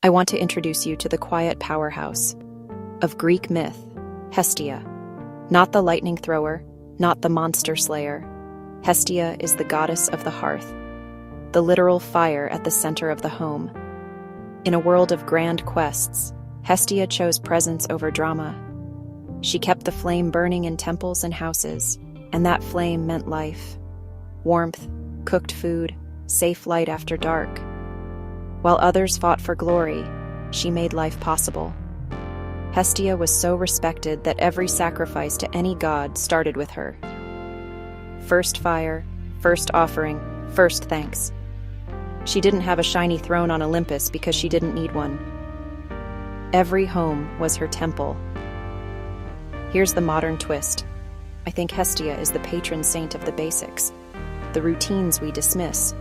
I want to introduce you to the quiet powerhouse of Greek myth, Hestia. Not the lightning thrower, not the monster slayer. Hestia is the goddess of the hearth, the literal fire at the center of the home. In a world of grand quests, Hestia chose presence over drama. She kept the flame burning in temples and houses, and that flame meant life. Warmth, cooked food, safe light after dark. While others fought for glory, she made life possible. Hestia was so respected that every sacrifice to any god started with her. First fire, first offering, first thanks. She didn't have a shiny throne on Olympus because she didn't need one. Every home was her temple. Here's the modern twist. I think Hestia is the patron saint of the basics, the routines we dismiss.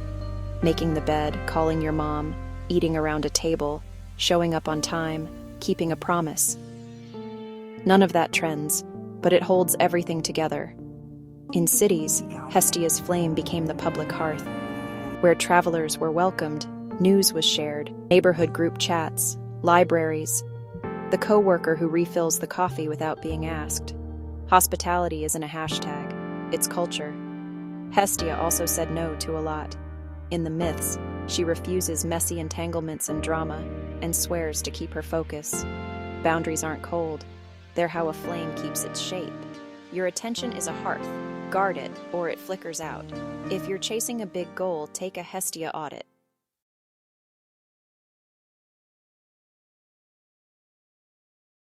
Making the bed, calling your mom, eating around a table, showing up on time, keeping a promise. None of that trends, but it holds everything together. In cities, Hestia's flame became the public hearth. Where travelers were welcomed, news was shared, neighborhood group chats, libraries, the coworker who refills the coffee without being asked. Hospitality isn't a hashtag, it's culture. Hestia also said no to a lot. In the myths, she refuses messy entanglements and drama and swears to keep her focus. Boundaries aren't cold, they're how a flame keeps its shape. Your attention is a hearth. Guard it, or it flickers out. If you're chasing a big goal, take a Hestia audit.